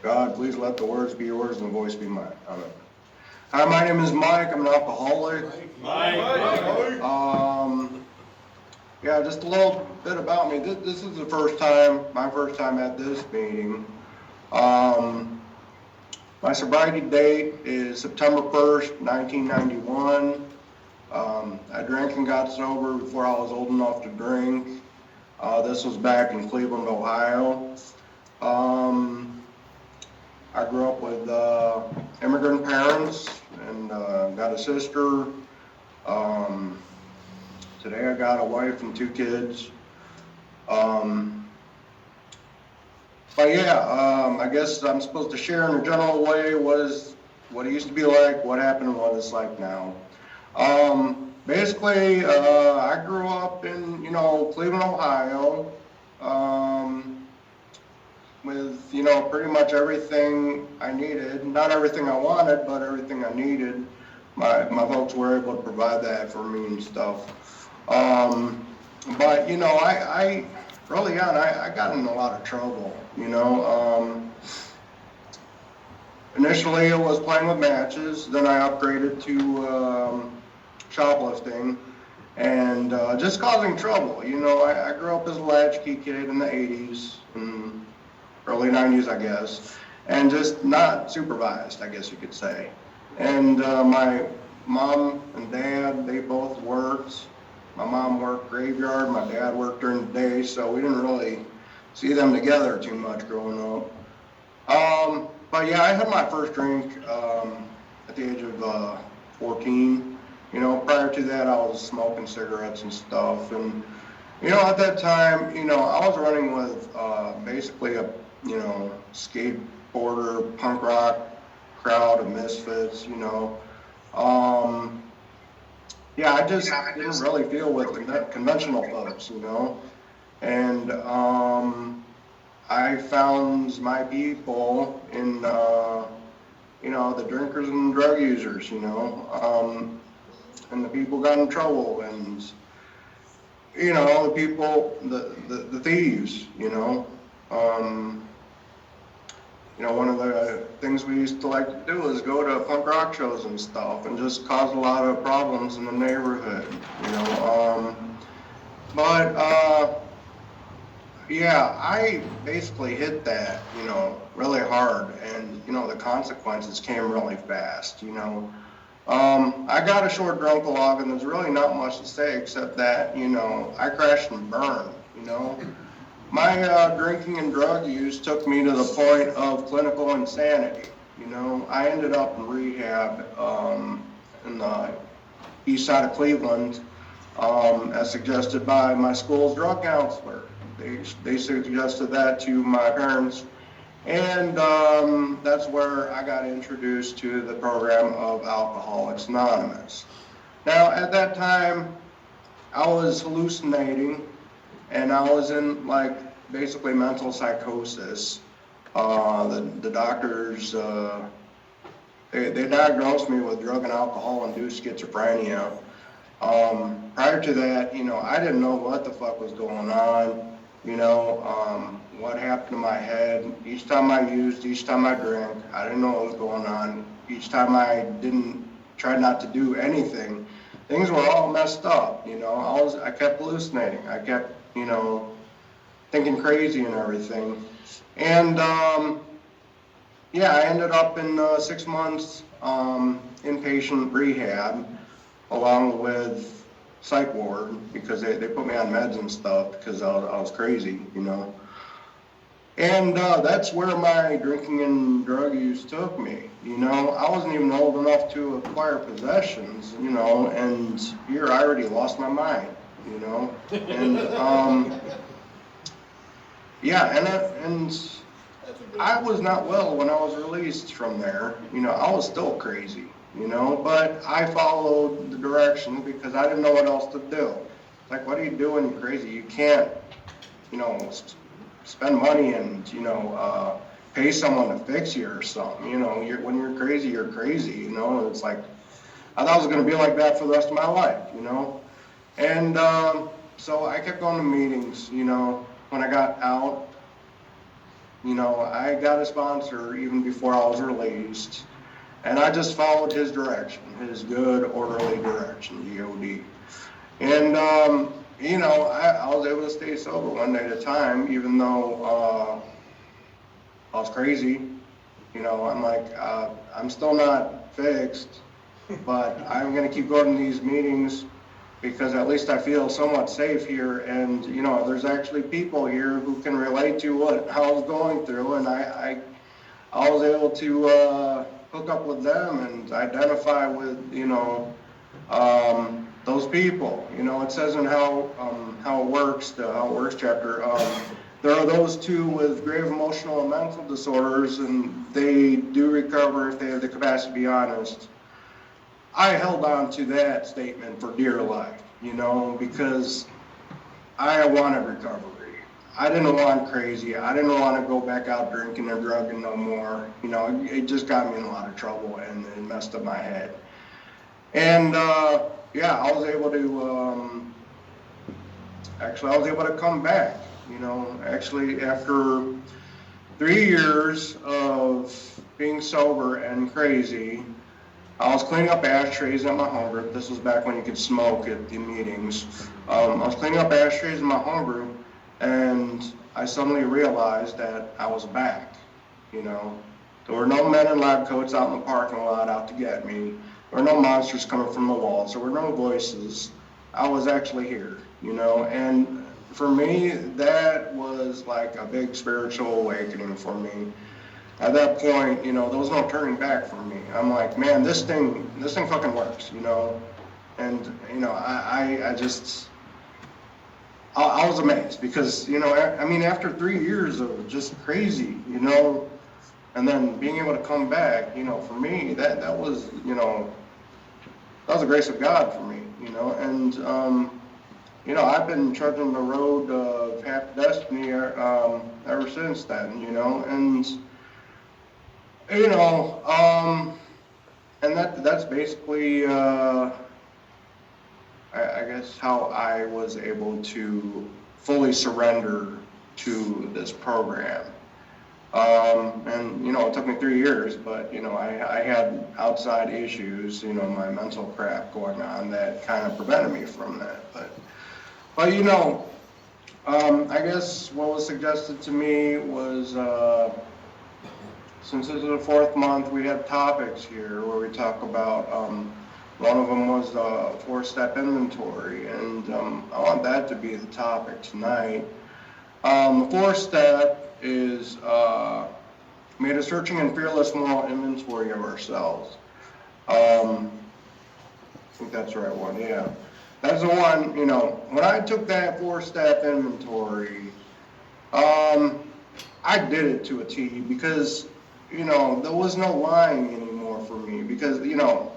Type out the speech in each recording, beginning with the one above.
God, please let the words be yours and the voice be mine. Amen. Hi, my name is Mike. I'm an alcoholic. Mike. Yeah, just a little bit about me. This is the first time, my first time at this meeting. My sobriety date is September 1st, 1991. I drank and got sober before I was old enough to drink. This was back in Cleveland, Ohio. I grew up with immigrant parents and got a sister. Today I got a wife and 2 kids. But yeah, I guess I'm supposed to share in a general way what it used to be like, what happened, and what it's like now. Basically, I grew up in, Cleveland, Ohio, with, pretty much everything I needed. Not everything I wanted, but everything I needed. My folks were able to provide that for me and stuff. But, I early on, I got in a lot of trouble, Initially, it was playing with matches. Then I upgraded to shoplifting and just causing trouble. I grew up as a latchkey kid in the 80s and early 90s, I guess, and just not supervised, I guess you could say. And my mom and dad, they both worked. My mom worked graveyard, my dad worked during the day, so we didn't really see them together too much growing up. But yeah, I had my first drink at the age of 14. Prior to that, I was smoking cigarettes and stuff. And, at that time, I was running with basically a, skateboarder, punk rock crowd of misfits, Yeah, I just didn't really deal with the conventional folks, And I found my people in, the drinkers and drug users, and the people got in trouble, and, the people, the thieves, one of the things we used to like to do is go to punk rock shows and stuff and just cause a lot of problems in the neighborhood, yeah, I basically hit that, really hard, and, the consequences came really fast, I got a short drunk log, and there's really not much to say except that, I crashed and burned, My drinking and drug use took me to the point of clinical insanity. I ended up in rehab in the east side of Cleveland, as suggested by my school's drug counselor. They suggested that to my parents, and that's where I got introduced to the program of Alcoholics Anonymous. Now, at that time, I was hallucinating, and I was in, basically mental psychosis. The doctors, they diagnosed me with drug and alcohol-induced schizophrenia. Prior to that, I didn't know what the fuck was going on, what happened to my head. Each time I used, each time I drank, I didn't know what was going on. Each time I try not to do anything, things were all messed up, I kept hallucinating. I kept, thinking crazy and everything. And, yeah, I ended up in 6 months inpatient rehab along with psych ward because they put me on meds and stuff because I was crazy, And that's where my drinking and drug use took me, I wasn't even old enough to acquire possessions, and here I already lost my mind, And, yeah, and I was not well when I was released from there, I was still crazy, but I followed the directions because I didn't know what else to do. Like, what are you doing? You're crazy. You can't, spend money and, pay someone to fix you or something, when you're crazy, you're crazy, it's like, I thought it was going to be like that for the rest of my life, and so I kept going to meetings, when I got out, You know, I got a sponsor even before I was released, and I just followed his direction, his good, orderly direction, GOD. And, you know, I was able to stay sober one day at a time, even though I was crazy. You know, I'm like, I'm still not fixed, but I'm going to keep going to these meetings because at least I feel somewhat safe here. And, you know, there's actually people here who can relate to what I was going through. And I was able to hook up with them and identify with, you know, those people. You know, it says in how it works, the How It Works chapter, there are those too with grave emotional and mental disorders, and they do recover if they have the capacity to be honest. I held on to that statement for dear life, you know, because I wanted recovery. I didn't want crazy. I didn't want to go back out drinking and drugging no more. You know, it just got me in a lot of trouble and it messed up my head. And yeah, I was able to, actually I was able to come back, you know, actually after 3 years of being sober and crazy. I was cleaning up ashtrays at my home group. This was back when you could smoke at the meetings. I was cleaning up ashtrays in my home group, and I suddenly realized that I was back, you know. There were no men in lab coats out in the parking lot out to get me. There were no monsters coming from the walls. There were no voices. I was actually here, you know. And for me, that was like a big spiritual awakening for me. At that point, you know, there was no turning back for me. I'm like, man, this thing fucking works, you know. And, you know, I was amazed because, you know, I mean, after 3 years of just crazy, you know, and then being able to come back, you know, for me, that was, you know, that was the grace of God for me, you know. And, you know, I've been trudging the road of half destiny ever since then, you know. And, you know, and that's basically, I guess, how I was able to fully surrender to this program. And, you know, it took me 3 years, but, you know, I had outside issues, you know, my mental crap going on that kind of prevented me from that. But you know, I guess what was suggested to me was, since this is the 4th month, we have topics here where we talk about, one of them was the 4-step inventory, and I want that to be the topic tonight. The 4th step is made a searching and fearless moral inventory of ourselves. I think that's the right one, yeah. That's the one, you know, when I took that 4-step inventory, I did it to a T because, you know, there was no lying anymore for me because, you know,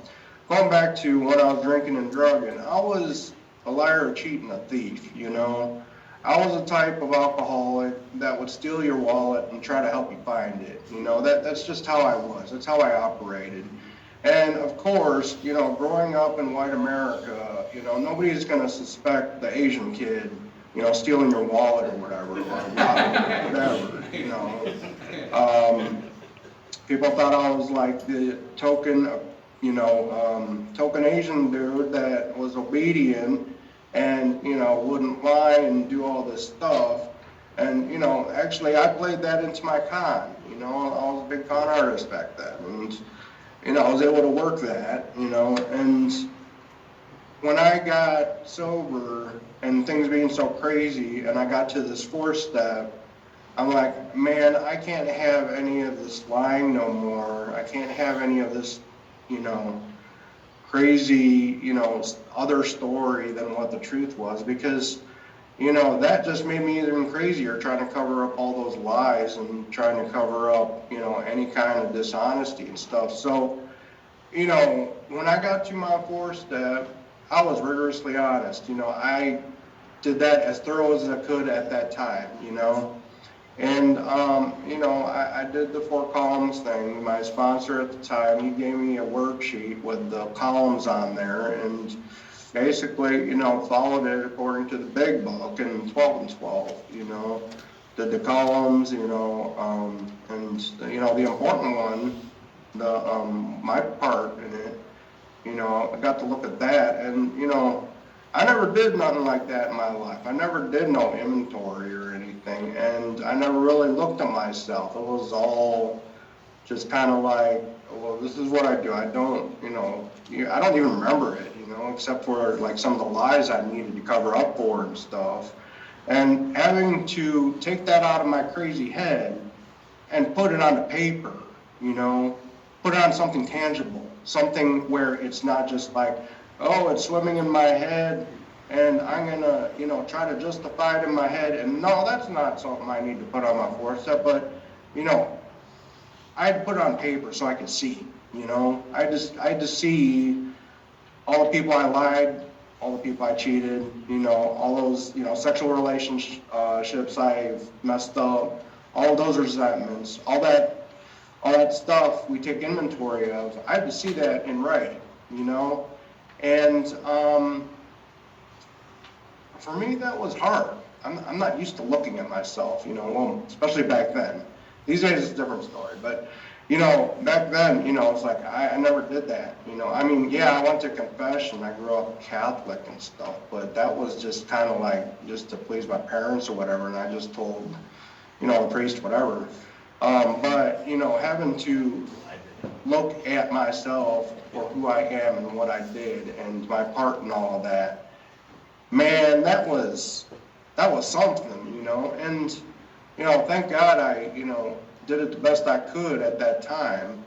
going back to when I was drinking and drugging, I was a liar, a cheat, and a thief, you know. I was a type of alcoholic that would steal your wallet and try to help you find it, you know. That's just how I was. That's how I operated. And of course, you know, growing up in white America, you know, nobody's going to suspect the Asian kid, you know, stealing your wallet or whatever, you know. People thought I was like the token, you know, token Asian dude that was obedient and, you know, wouldn't lie and do all this stuff. And, you know, actually I played that into my con, you know. I was a big con artist back then. And, you know, I was able to work that, you know. And when I got sober and things being so crazy and I got to this 4th step, I'm like, man, I can't have any of this lying no more. I can't have any of this, you know, crazy, you know, other story than what the truth was, because, you know, that just made me even crazier, trying to cover up all those lies and trying to cover up, you know, any kind of dishonesty and stuff. So, you know, when I got to my 4th step, I was rigorously honest. You know, I did that as thorough as I could at that time, you know. And, you know, I did the 4 columns thing. My sponsor at the time, he gave me a worksheet with the columns on there and basically, you know, followed it according to the big book and 12 and 12, you know. did the columns, and the important one, my part in it, I got to look at that, and I never did nothing like that in my life. I never did no inventory or anything, and I never really looked at myself. It was all just kind of like, well, this is what I do. I don't, I don't even remember it, except for like some of the lies I needed to cover up for and stuff. And having to take that out of my crazy head and put it on the paper, put it on something tangible, something where it's not just like, oh, it's swimming in my head and I'm gonna, try to justify it in my head. And no, that's not something I need to put on my forestep, but, I had to put it on paper so I could see, I had to see all the people I lied, all the people I cheated, all those, sexual relationships I've messed up, all those resentments, all that stuff we take inventory of. I had to see that in writing, and for me that was hard. I'm not used to looking at myself, well, especially back then. These days it's a different story, but back then, it's like I never did that. I mean, yeah, I went to confession. I grew up Catholic and stuff, but that was just kind of like just to please my parents or whatever, and I just told, the priest whatever. But having to look at myself for who I am and what I did and my part in all of that, man, that was something, and thank God I, did it the best I could at that time.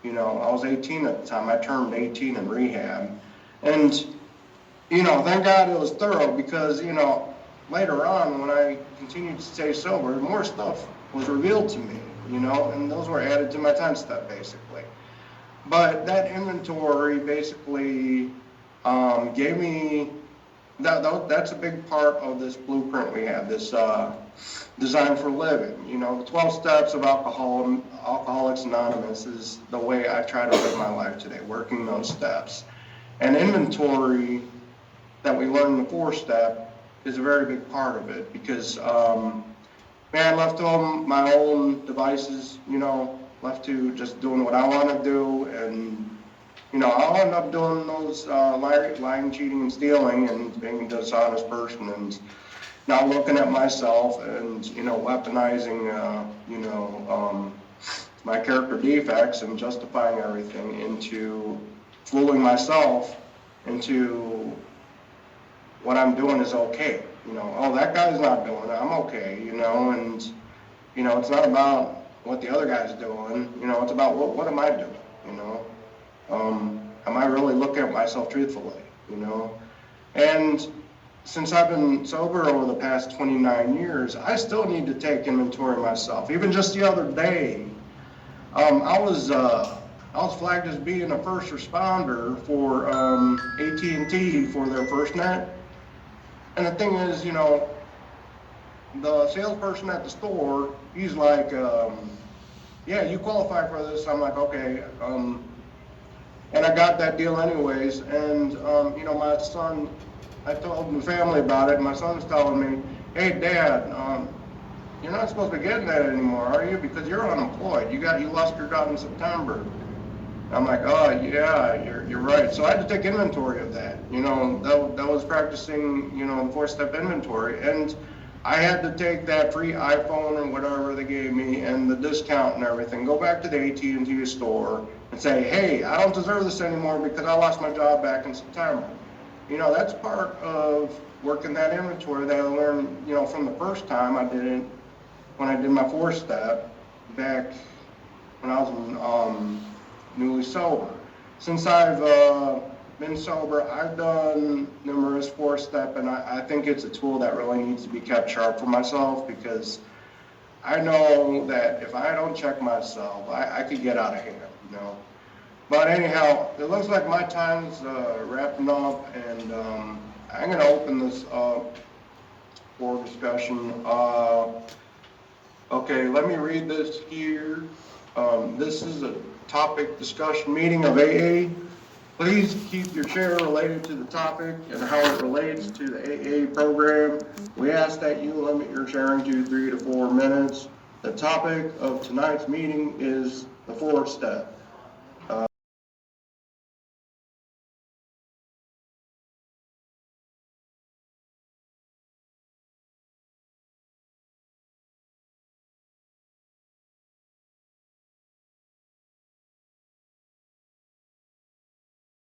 I was 18 at the time. I turned 18 in rehab. And, thank God it was thorough because, later on when I continued to stay sober, more stuff was revealed to me, and those were added to my 10-step basically. But that inventory basically gave me, that's a big part of this blueprint we have, this Design for Living. The 12 steps of Alcoholics Anonymous is the way I try to live my life today, working those steps. And inventory that we learn in the 4-step is a very big part of it because, I left home my own devices, left to just doing what I want to do, and I'll end up doing those lying, cheating, and stealing, and being a dishonest person, and not looking at myself, and weaponizing, my character defects and justifying everything into fooling myself into what I'm doing is okay. Oh, that guy's not doing it, I'm okay. And it's not about what the other guy's doing. It's about what am I doing? Am I really looking at myself truthfully? And since I've been sober over the past 29 years, I still need to take inventory of myself. Even just the other day, I was flagged as being a first responder for AT&T for their FirstNet. And the thing is, the salesperson at the store, he's like, yeah, you qualify for this. I'm like, okay. And I got that deal anyways. And, my son, I told the family about it. And my son's telling me, hey, Dad, you're not supposed to be getting that anymore, are you? Because you're unemployed. You lost your job in September. I'm like, oh, yeah, you're right. So I had to take inventory of that. That was practicing, the 4-step inventory. And I had to take that free iPhone and whatever they gave me and the discount and everything, go back to the AT&T store and say, hey, I don't deserve this anymore because I lost my job back in September. That's part of working that inventory that I learned, from the first time I did it when I did my 4-step back when I was newly sober. Since I've been sober, I've done numerous 4-step, and I think it's a tool that really needs to be kept sharp for myself because I know that if I don't check myself, I could get out of hand, But anyhow, it looks like my time's wrapping up, and I'm going to open this up for discussion. Okay, let me read this here. This is a topic discussion meeting of AA. Please keep your share related to the topic and how it relates to the AA program. We ask that you limit your sharing to 3 to 4 minutes. The topic of tonight's meeting is the fourth step.